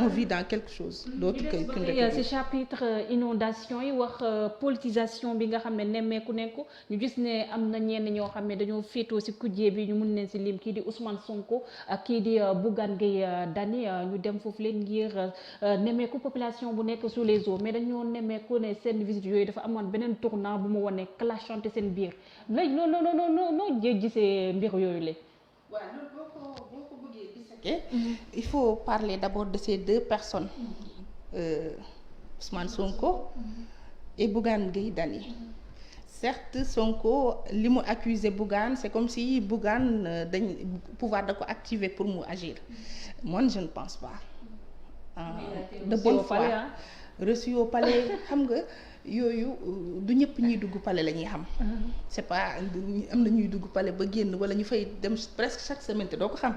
on vit dans quelque chose d'autre qu'une république. ci chapitre inondation yi wax politisation bi nga xam ne nemmeeku nekku ñu gis ne am na ñenn ñoo xam ne dañoo féetoo ci kujje bi ñu mun leen ci lim kii di Ousmane Sonko ak kii di Bougane Gueye Dany ñu dem foofu leen ngir nemmeeku population bu nekk sous les eaux mais dañoo nemmeeku ne seen visite yooyu dafa amoon beneen tournant bu mu wane clashante seen biir léegi noo gisee mbir yooyu la. waaw loolu boo ko bëggee disséquer il faut parler d'abord de ces deux personnes Ousmane Sonko et Bougane Gueye Dany. Certes Sonko li mu accusé Bougane c'est comme si Bougane dañ pouvoir da ko activer pour mu agir moi je ne pense pas de bonne foi reçu au palais xam nga yooyu du ñëpp ñuy dugg palais la ñuy xam c'est pas am na ñuy dugg palais ba génn wala ñu fay dem presque chaque semaine te doo ko xam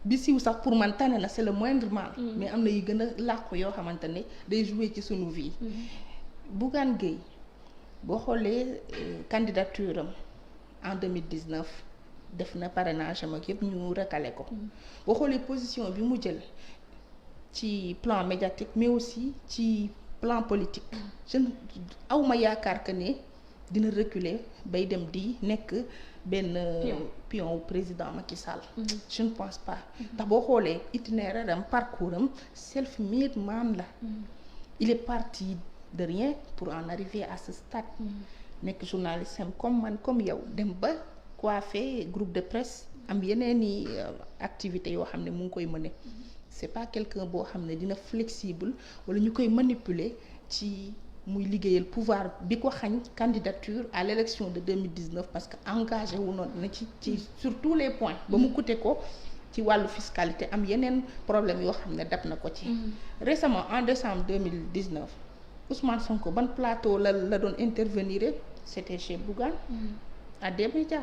bi siiw sax pour man tane na c'est le moindre mal mais am na yu gën a làqu yoo xamante ne day jouer ci sunu vie Bougane Gueye boo xoolee candidature am en 2019 def na parrainage am ak yëpp ñu recalé ko boo xoolee position bi mu jël ci plan médiatique mais aussi ci plan politique je awma yaakaar que ne dina reculer bay dem di nekk benn pion président Macky Sall je ne pense pas ndax boo xoolee itinéraire am parcours am self-made man la il est parti de rien pour en arriver à ce stade nekk journaliste am comme man comme yow dem ba coiffé groupe de presse am yeneen i activités yoo xam ne mu ngi koy mëne c'est pas quelqu'un boo xam ne dina flexible wala ñu koy manipuler ci muy liggéeyal pouvoir bi ko xañ candidature à l'élection de 2019 parce que engagé wu noonu na ci sur tous les points ba mu coûté ko ci wàllu fiscalité am yeneen problème yoo xam ne dab na ko ci récemment en décembre 2019 Ousmane Sonko ban plateau la doon intervenir c'était chez Bougane à des médias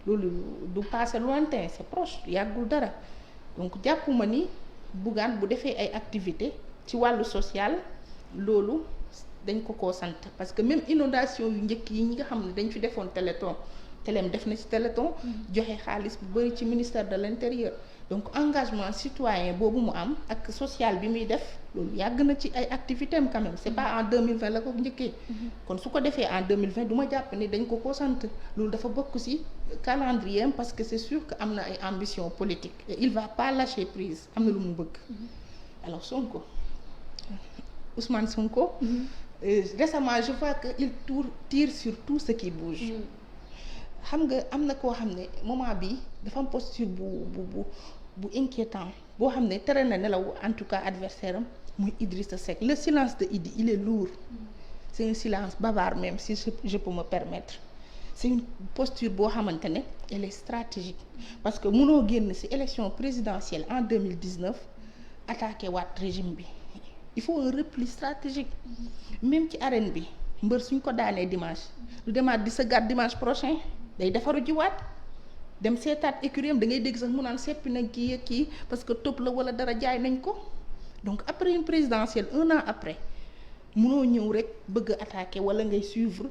loolu du passé lointain c'est proche yàggul dara donc jàppuma ni Bougane bu defee ay activités ci wàllu social loolu dañ ko sant parce que même inondation yu njëkk yi ñi nga xam ne dañ fi defoon téléthon téléem def na ci téléthon joxe xaalis bu bari ci ministère de l'intérieur donc engagement citoyen boobu mu am ak social bi muy def loolu yàgg na ci ay activités am quand même c'est pas en 2020 la ko njëkkee kon su ko defee en 2020 du ma jàpp ni dañ ko sant loolu dafa bokk ci calendrier parce que c'est sûr que am na ay ambition politique et il va pas lâcher prise am na lu mu bëgg alors Sonko Ousmane Sonko récemment je vois que il tire sur tout ce qui bouge xam nga am na koo xam ne moment bi dafa am posture bu inquiétant boo xam ne tere na nelaw en tout cas adversaire am muy Idrissa Seck le silence de Idi il est lourd c'est un silence bavard même si je peux me permettre c'est une posture boo xamante ne elle est stratégique parce que mënoo génn ci élection présidentielle en 2019 attaqué waat régime bi il faut un repli stratégique même ci arène bi mbër suñ ko daanee dimanche du demaat di sa gàtt dimanche prochain day defaru jiwaat dem seetaat écurie am da ngay dégg sax mu naan seppi nag kii ak kii parce que topp la wala dara jaay nañ ko donc après une présidentielle 1 an après munoo ñëw rek bëgg a attaquer wala ngay suivre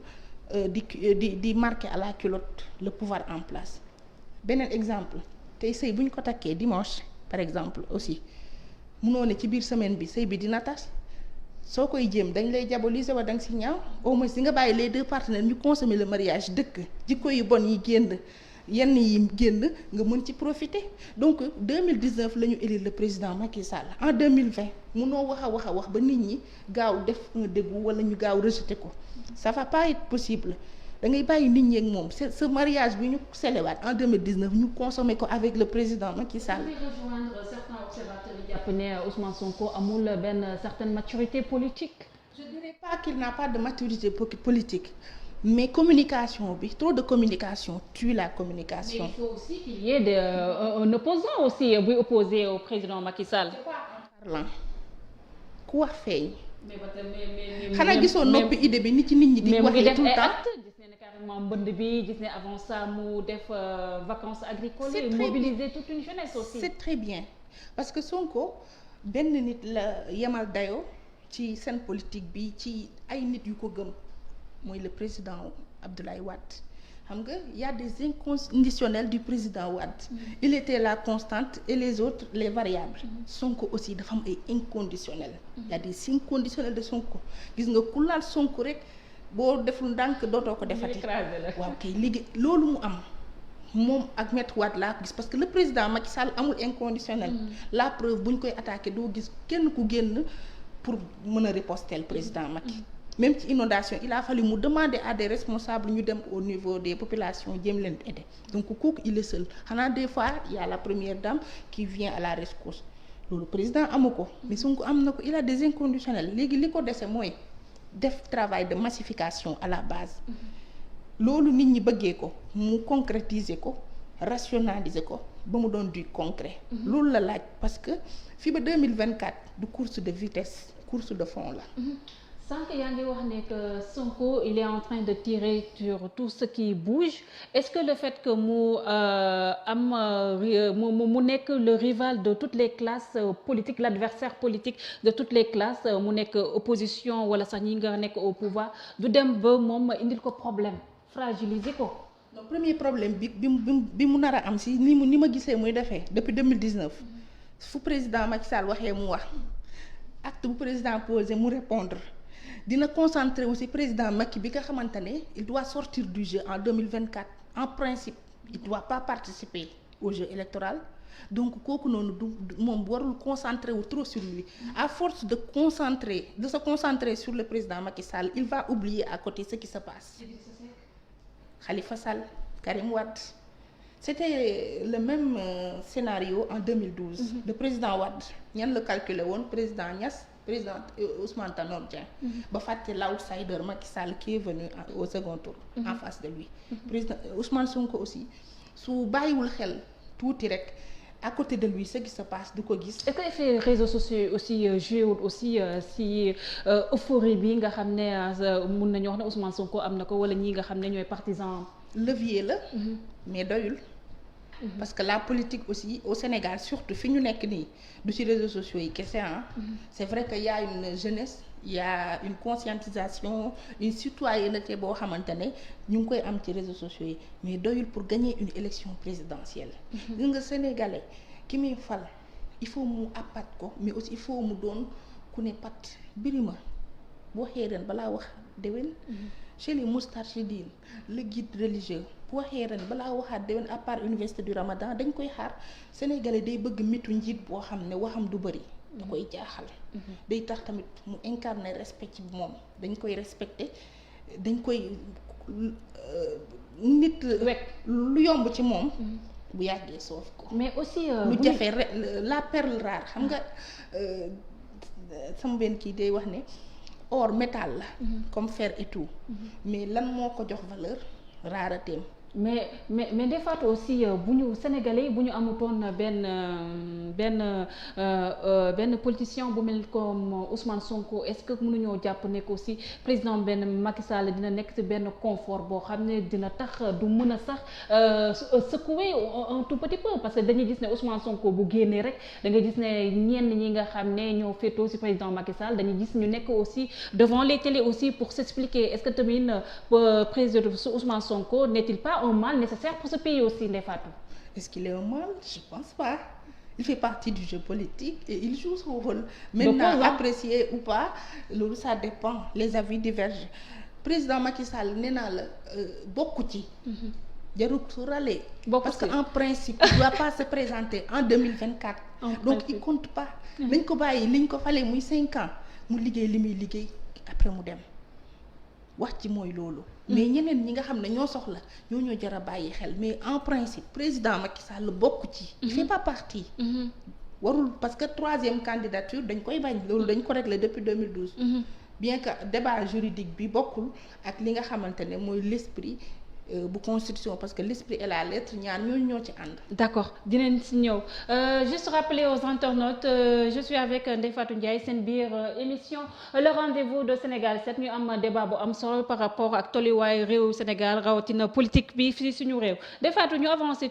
di marquer à la culotte le pouvoir en place beneen exemple tey sëy bu ñu ko takkee dimanche par exemple aussi munoo ne ci biir semaine bi sëy bi dina tas soo koy jéem dañ lay diaboliser wa da nga si ñaaw au moins di nga bàyyi les deux partenaires ñu consommer le mariage dëkk jikko yu bon yi génn yenn yi génn nga mën ci profiter donc 2019 la ñu élire le président Macky Sall en 2020 munoo wax a wax ba nit ñi gaaw def un dégoût wala ñu gaaw rejeter ko ça va pas être possible da ngay bàyyi nit ñi ak moom ce mariage bi ñu célébrer en 2019 ñu consommer ko avec le président Macky Sall. Certains observateurs yi jàpp ne Ousmane Sonko amul benn certaine maturité politique. Je dirais pas qu'il n'a pas de maturité politique mais communication bi trop de communication tue la communication. Mais il faut aussi qu'il y ait un opposant aussi buy opposé au président Macky Sall. C'est pas en parlant ku wax feeñ. mais xanaa gisoo noppi idée bi ni ci nit ñi di waxee tout le temps. gis ne carrément mbënd bi gis ne avant ça mu def vacances agricoles. C'est très mobiliser toute une jeunesse aussi. C'est très bien parce que Sonko benn nit la yemal dayoo ci scène politique bi ci ay nit yu ko gëm mooy le président Abdoulaye Wade xam nga y a des inconditionnels du président Wade. Il était la constante et les autres les variables. Sonko aussi dafa am ay inconditionnels. Y a des inconditionnels de Sonko gis nga ku laal Sonko rek boo deful ndànk dootoo ko defati. waaw kay liggéey loolu mu am. moom ak Maître Wade laa ko gis parce que le président Macky Sall amul inconditionnel. La preuve bu ñu koy attaqué doo gis kenn ku génn pour mën a riposter le président Macky. Même ci inondation il a fallu mu demander à des responsables ñu dem au niveau des populations jéem leen aider donc kooku il est seul xanaa des fois il y a la première dame qui vient à la rescousse loolu président amu ko mais Sonko am na ko il a des inconditionnels léegi li ko dese mooy def travail de massification à la base. loolu nit ñi bëggee ko mu concrétiser ko rationaliser ko ba mu doon du concret. loolu la laaj parce que fii ba 2024 du course de vitesse course de fond la. sànq yaa ngi wax ne que Sonko il est en train de tirer sur tout ce qui bouge est-ce que le fait que mu nekk le rival de toutes les classes politiques l'adversaire politique de toutes les classes mu nekk opposition wala sax ñi nga nekk au pouvoir du dem ba moom indil ko problème fragiliser ko. non premier problème bi mu nar a am si ni ma gisee muy defee depuis 2019 fu président Macky Sall waxee mu wax acte bu président posé mu répondre dina concentrer aussi président Macky bi nga xamante ne il doit sortir du jeu en 2024 en principe il doit pas participer au jeu électoral donc kooku noonu du moom warul concentrer wu trop sur lui à force de se concentrer sur le président Macky Sall il va oublier à côté ce qui se passe. Khalifa Sall, Karim Wade, c'était le même scénario en 2012. Le président Wade ñan la calculé woon président Niass président Ousmane Tanor Dieng. ba fàtte l'outsider Macky Sall qui est venu au second tour. En face de lui. président Ousmane Sonko aussi su bàyyiwul xel tuuti rek à côté de lui ce qui se passe du ko gis. est-ce que effet réseaux sociaux aussi joué wul aussi si euphorie bi nga xam ne mun nañu wax ne Ousmane Sonko am na ko wala ñii nga xam ne ñooy partisans. levier la. mais doyul. parce que la politique aussi au Sénégal surtout fi ñu nekk nii du ci réseaux sociaux yi kese c'est vrai que y a une jeunesse y a une conscientisation une citoyenneté boo xamante ne ñu ngi koy am ci réseaux sociaux yi mais doyul pour gagner une élection présidentielle. gis nga sénégalais ki muy fal il faut mu appat ko mais aussi il faut mu doon ku ne pat birima boo waxee ren balaa wax déwén. chez les Moustarchidine le guide religieux bu waxee ren balaa waxaat déwén à part université du Ramadan dañ koy xaar sénégalais day bëgg mitu njiit boo xam ne waxam du bëri. da koy jaaxal. day tax tamit mu incarner respect ci moom dañ koy respecter dañ koy nit. lu yomb ci moom. bu yàggee soof ko. mais aussi lu jafe la perle rare xam nga sama benn kii day wax ne. or métal la. comme fer et tout. mais lan moo ko jox valeur rareté. mais des fois aussi bu ñu sénégalais bu ñu amutoon benn politicien bu mel comme Ousmane Sonko est-ce que mënuñoo jàpp ne ko aussi président benn Macky Sall dina nekk ci benn confort boo xam ne dina tax du mën a sax secouer un tout petit peu parce que dañuy gis ne Ousmane Sonko bu génnee rek da nga gis ne ñenn ñi nga xam ne ñoo féetoo ci président Macky Sall dañuy gis ñu nekk aussi devant les télés aussi pour s'expliquer est-ce que tamit président Ousmane Sonko n'est-il pas un mal nécessaire pour ce pays aussi, Ndeye Fatou? Est-ce qu'il est un mal? Je pense pas. Il fait partie du jeu politique et il joue son rôle. Maintenant, apprécié ou pas, loolu ça dépend. Les avis divergent. Président Macky Sall nee naa la bokku ci. jarul su râler. Parce que en principe il doit pas se présenter en 2024. Donc il compte pas. nañ ko bàyyi liñ ko falee muy 5 ans mu liggéey li muy liggéey après mu dem. wax ci mooy loolu. mais ñeneen ñi nga xam ne ñoo soxla ñoo jar a bàyyi xel mais en principe président Macky Sall bokk ci. il fait pas partie. warul parce que 3e candidature dañ koy bañ loolu dañ ko réglé depuis 2012. bien que débat juridique bi bokkul ak li nga xamante ne mooy l'esprit bu constitution parce que l'esprit et la lettre ñaar ñoo ci ànd. D'accord dinañ ci ñëw juste rappeler aux internautes je suis avec Ndeye Fatou Ndiaye seen biir émission le rendez-vous de Sénégal 7 ñu am débat bu am solo par rapport ak tolluwaayu réew Sénégal rawatina politique bi fii suñu réew Ndeye Fatou ñu avancé